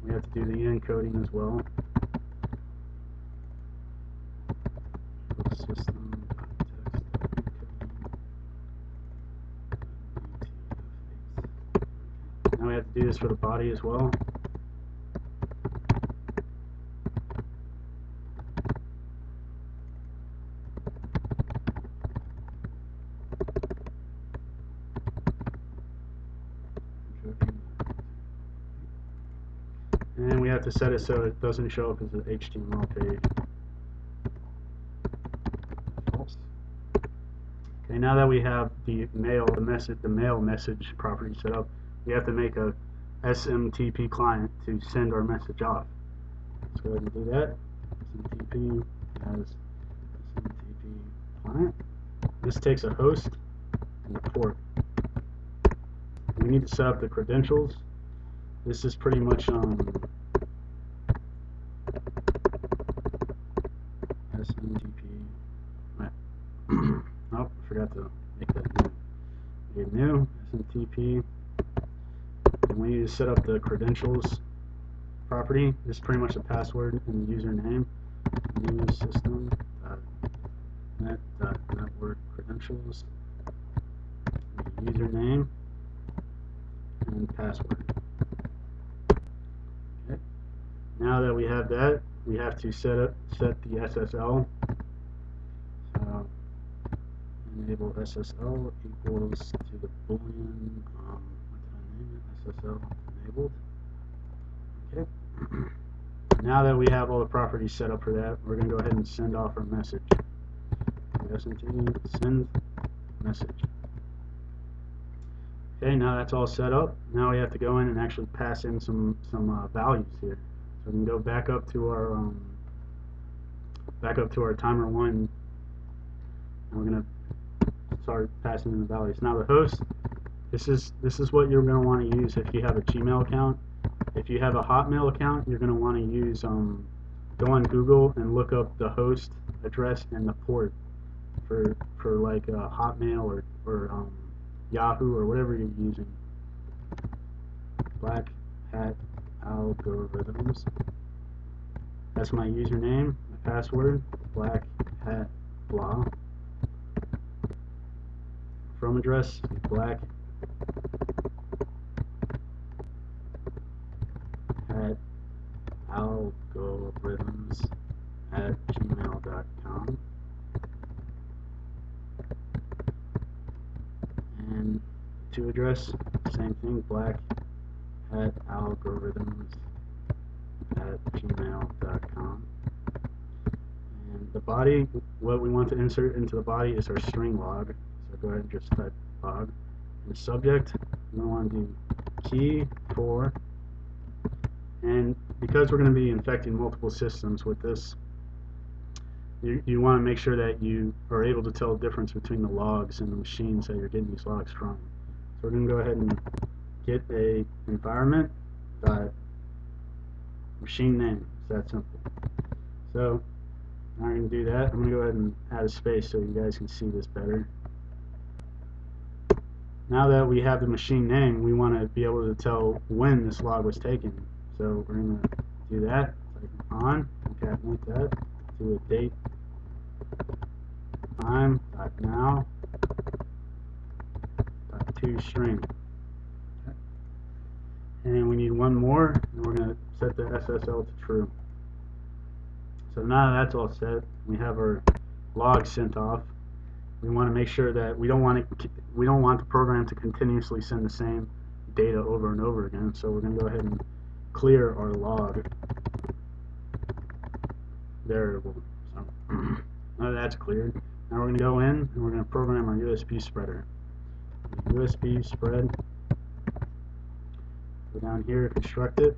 We have to do the encoding as well. System.text.encoding. Now we have to do this for the body as well. And we have to set it so it doesn't show up as an HTML page. False. Okay, now that we have the mail message property set up, we have to make a SMTP client to send our message off. Let's go ahead and do that. SMTP as SMTP client. This takes a host and a port. We need to set up the credentials. This is pretty much SMTP. Oh, I forgot to make that new. Make new SMTP. And we need to set up the credentials property. This is pretty much the password and the username. New system.net.network credentials. Username and password. Okay. Now that we have that, we have to set the SSL. So enable SSL equals to the boolean. What did I name it? SSL enabled. Okay. Now that we have all the properties set up for that, we're going to go ahead and send off our message. SMTP send message. Okay, now that's all set up. Now we have to go in and actually pass in some values here. So we can go back up to our timer 1, and we're going to start passing in the values. Now the host, this is what you're going to want to use if you have a Gmail account. If you have a Hotmail account, you're going to want to use go on Google and look up the host address and the port for like Hotmail or Yahoo or whatever you're using. Black Hat Algorithms. That's my username, my password. Black Hat blah. From address Black Hat Algorithms @gmail.com. And to address, same thing, Black Hat Algorithms @gmail.com. And the body, what we want to insert into the body is our string log. So go ahead and just type log. And the subject, we want to do key for, and because we're going to be infecting multiple systems with this, you want to make sure that you are able to tell the difference between the logs and the machines that you're getting these logs from. So we're going to go ahead and get a environment dot machine name. It's that simple. So now I'm going to do that. I'm going to go ahead and add a space so you guys can see this better. Now that we have the machine name, we want to be able to tell when this log was taken. So we're going to do that. Type on, concatenate that to a date time dot now dot to string. Okay. And we need one more, and we're going to set the SSL to true. So now that that's all set, we have our log sent off. We want to make sure that we don't want the program to continuously send the same data over and over again. So we're going to go ahead and clear our log variable. So now that's cleared. Now we're going to go in and we're going to program our USB spreader. USB spread. Go down here, construct it.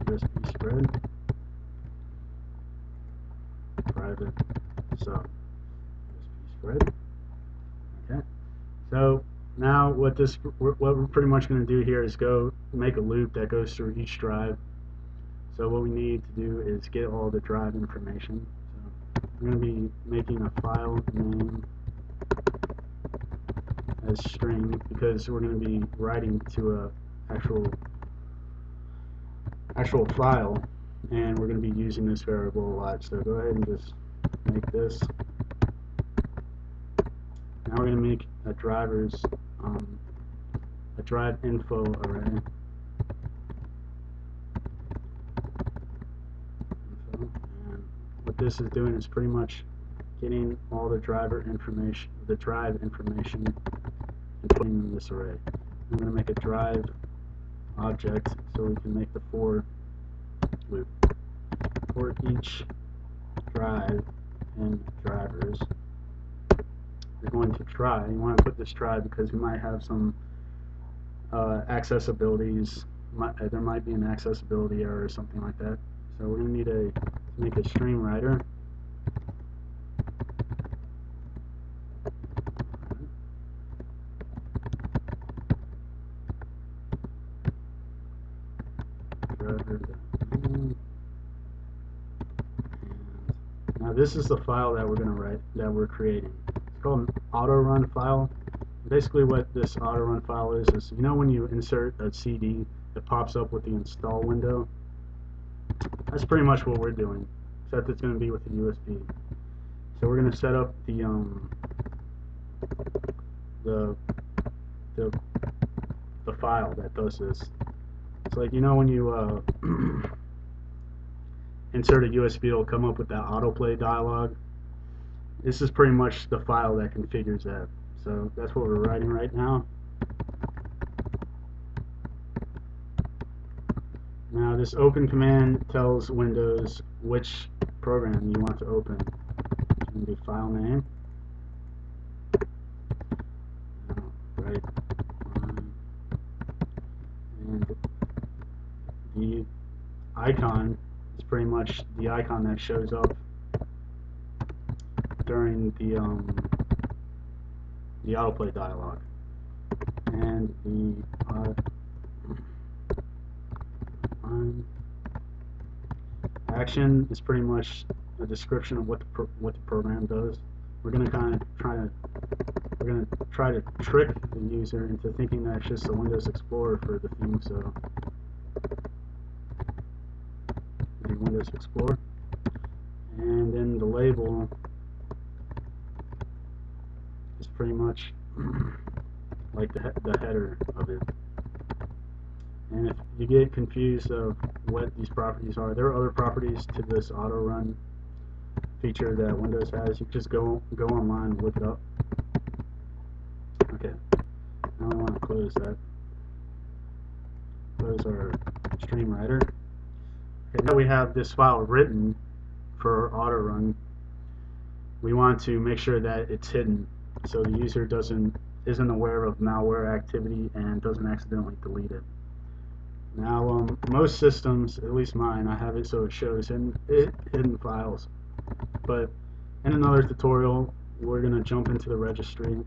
USB spread. Private sub. USB spread. Okay. So now what we're pretty much going to do here is go make a loop that goes through each drive. So what we need to do is get all the drive information. So we're going to be making a file name as string because we're going to be writing to a actual actual file, and we're going to be using this variable a lot. So go ahead and just make this. Now we're going to make a drive info array. And what this is doing is pretty much getting all the drive information, and putting in this array. I'm going to make a drive object so we can make the for loop for each drive and drivers. We're going to try. You want to put this try because we might have some accessibilities. There might be an accessibility error or something like that. So we're going to need to make a stream writer. Now this is the file that we're going to write, that we're creating. It's called an auto run file. Basically what this auto run file is you know when you insert a CD, it pops up with the install window? That's pretty much what we're doing, except it's going to be with the USB. So we're going to set up the file that does this. It's like, you know, when you insert a USB, it'll come up with that autoplay dialog. This is pretty much the file that configures that. So that's what we're writing right now. Now this open command tells Windows which program you want to open. And the file name. Right. And the icon is pretty much the icon that shows up during the autoplay dialog. And the action is pretty much a description of what the program does. We're going to try to trick the user into thinking that it's just a Windows Explorer for the theme. So the Windows Explorer, and then the label is pretty much like the header of it. And if you get confused of what these properties are, there are other properties to this auto run feature that Windows has. You just go online and look it up. Okay, now I want to close that. Close our stream writer. Okay, now we have this file written for auto run. We want to make sure that it's hidden so the user isn't aware of malware activity and doesn't accidentally delete it. Now, most systems, at least mine, I have it so it shows hidden files. But in another tutorial, we're going to jump into the registry